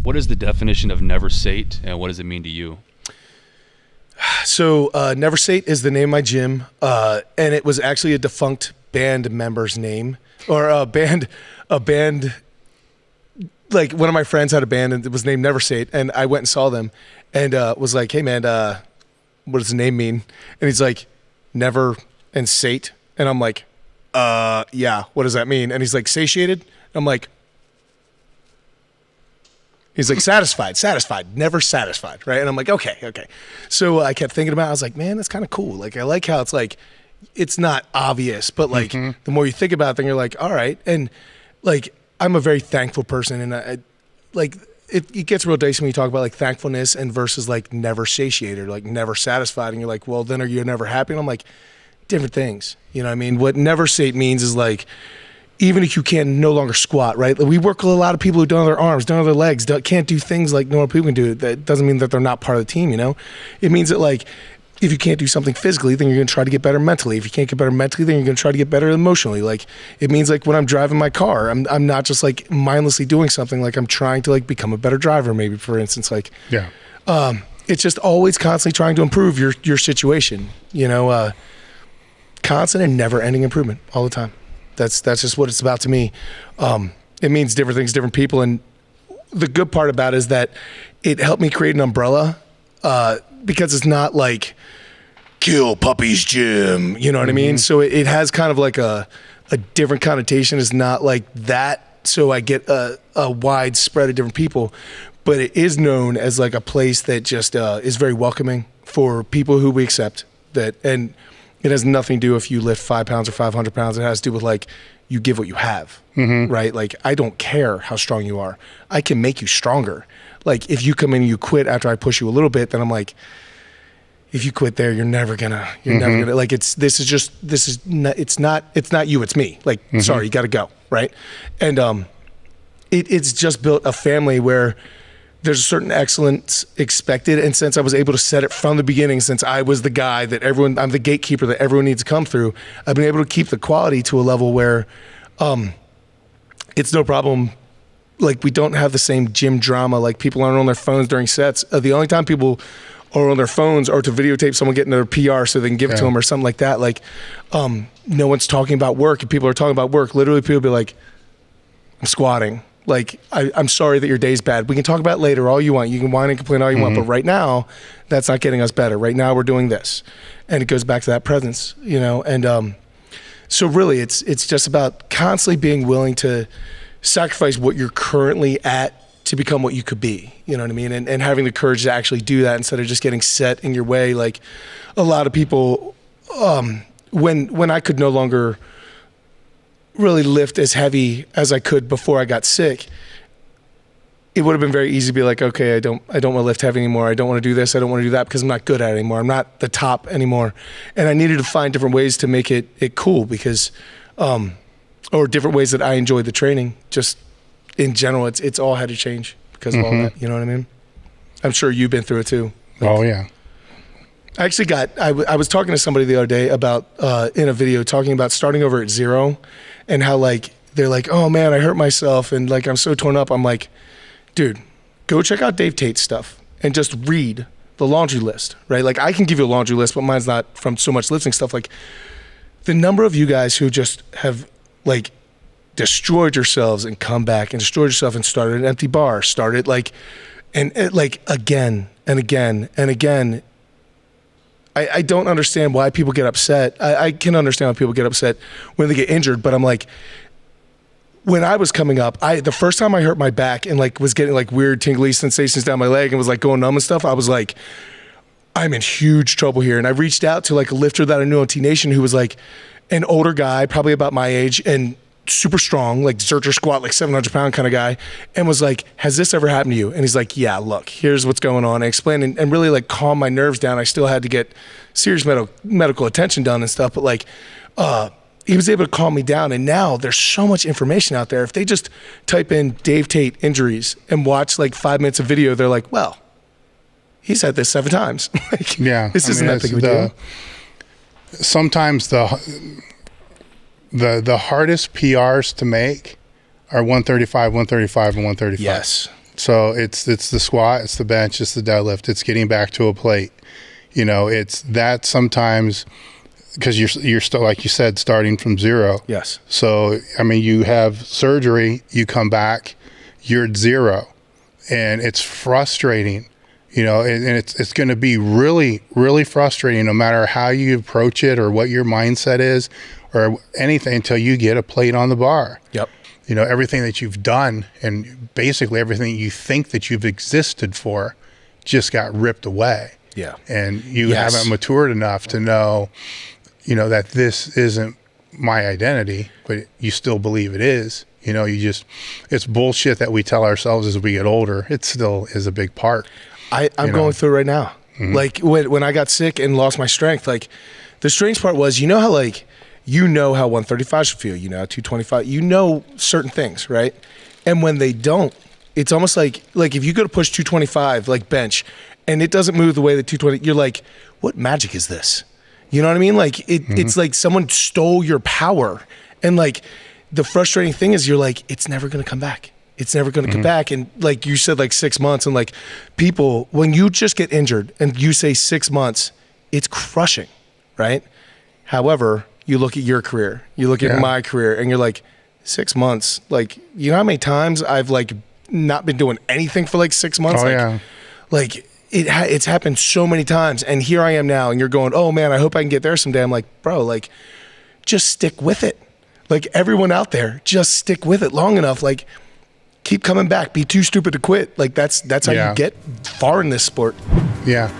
What is the definition of NEVERsate, and what does it mean to you? So NEVERsate is the name of my gym, and it was actually a defunct band member's name, or a band. Like one of my friends had a band and it was named NEVERsate, and I went and saw them, and was like, "Hey man, what does the name mean?" And he's like, "Never and sate," and I'm like, "Yeah, what does that mean?" And he's like, "Satiated." I'm like. He's like, satisfied, never satisfied, right? And I'm like, okay. So I kept thinking about it. I was like, man, that's kind of cool. Like, I like how it's like, it's not obvious, but like, the more you think about it, then you're like, all right. And like, I'm a very thankful person. And I like, it gets real dicey when you talk about like thankfulness and versus like never satiated, or like never satisfied. And you're like, well, then are you never happy? And I'm like, different things. You know what I mean? What NEVERsate means is like, even if you can no longer squat, right? We work with a lot of people who don't have their arms, don't have their legs, can't do things like normal people can do. That doesn't mean that they're not part of the team, you know? It means that like, if you can't do something physically, then you're gonna try to get better mentally. If you can't get better mentally, then you're gonna try to get better emotionally. Like, it means like when I'm driving my car, I'm not just like mindlessly doing something, like I'm trying to like become a better driver, maybe, for instance. Like, yeah. It's just always constantly trying to improve your situation, you know? Constant and never ending improvement all the time. That's just what it's about to me. It means different things to different people. And the good part about it is that it helped me create an umbrella, because it's not like kill Puppy's gym, you know what I mean? So it has kind of like a different connotation. It's not like that. So I get a wide spread of different people, but it is known as like a place that just is very welcoming for people who we accept that. And it has nothing to do if you lift 5 pounds or 500 pounds. It has to do with like, you give what you have, right? Like, I don't care how strong you are. I can make you stronger. Like, if you come in and you quit after I push you a little bit, then I'm like, if you quit there, you're never gonna, like, it's not you, it's me. Like, sorry, you gotta go, right? And it's just built a family where there's a certain excellence expected. And since I was able to set it from the beginning, since I was the guy that I'm the gatekeeper that everyone needs to come through, I've been able to keep the quality to a level where it's no problem. Like, we don't have the same gym drama. Like, people aren't on their phones during sets. The only time people are on their phones are to videotape someone getting their PR so they can give it to them or something like that. Like, no one's talking about work, and people are talking about work. Literally, people be like, I'm squatting. Like, I'm sorry that your day's bad. We can talk about it later all you want. You can whine and complain all you want, but right now, that's not getting us better. Right now, we're doing this. And it goes back to that presence, you know? And so really, it's just about constantly being willing to sacrifice what you're currently at to become what you could be, you know what I mean? And having the courage to actually do that instead of just getting set in your way. Like, a lot of people, when I could no longer really lift as heavy as I could before I got sick, it would have been very easy to be like, okay, I don't want to lift heavy anymore. I don't want to do this. I don't want to do that because I'm not good at it anymore. I'm not the top anymore. And I needed to find different ways to make it cool because, or different ways that I enjoyed the training. Just in general, it's all had to change because of all that. You know what I mean? I'm sure you've been through it too. Like, oh yeah. I actually I was talking to somebody the other day about, in a video, talking about starting over at zero and how like, they're like, oh man, I hurt myself and like, I'm so torn up. I'm like, dude, go check out Dave Tate's stuff and just read the laundry list, right? Like, I can give you a laundry list, but mine's not from so much lifting stuff. Like, the number of you guys who just have like destroyed yourselves and come back and destroyed yourself and started an empty bar, started like, and like again and again and again. I don't understand why people get upset. I can understand why people get upset when they get injured, but I'm like, when I was coming up, the first time I hurt my back and like was getting like weird tingly sensations down my leg and was like going numb and stuff, I was like, I'm in huge trouble here. And I reached out to like a lifter that I knew on T Nation who was like an older guy, probably about my age and super strong, like Zercher squat, like 700 pound kind of guy, and was like, has this ever happened to you? And he's like, yeah, look, here's what's going on. I explained and really like calm my nerves down. I still had to get serious medical attention done and stuff, but like, he was able to calm me down. And now there's so much information out there. If they just type in Dave Tate injuries and watch like 5 minutes of video, they're like, well, he's had this 7 times. Like, yeah, this isn't that big of a deal. Sometimes the hardest PRs to make are 135, 135, and 135. Yes. So it's the squat, it's the bench, it's the deadlift, it's getting back to a plate. You know, it's that sometimes because you're still, like you said, starting from zero. Yes. So, I mean, you have surgery, you come back, you're at zero, and it's frustrating, you know, and it's going to be really, really frustrating no matter how you approach it or what your mindset is or anything until you get a plate on the bar. Yep. You know, everything that you've done and basically everything you think that you've existed for just got ripped away. Yeah. And you haven't matured enough to know, you know, that this isn't my identity, but you still believe it is. You know, it's bullshit that we tell ourselves as we get older. It still is a big part. I'm going through it right now. Mm-hmm. Like when I got sick and lost my strength, like the strange part was, you know how like, you know how 135 should feel, you know, 225, you know certain things, right? And when they don't, it's almost like if you go to push 225, like bench, and it doesn't move the way that 220, you're like, what magic is this? You know what I mean? Like it's like someone stole your power. And like the frustrating thing is you're like, it's never going to come back. It's never going to come back. And like you said, like 6 months, and like people, when you just get injured and you say 6 months, it's crushing, right? However, you look at your career, you look at my career, and you're like, 6 months. Like, you know how many times I've like not been doing anything for like 6 months? Oh, like, yeah. Like it's happened so many times, and here I am now, and you're going, oh man, I hope I can get there someday. I'm like, bro, like just stick with it. Like everyone out there, just stick with it long enough. Like keep coming back. Be too stupid to quit. Like that's how you get far in this sport. Yeah.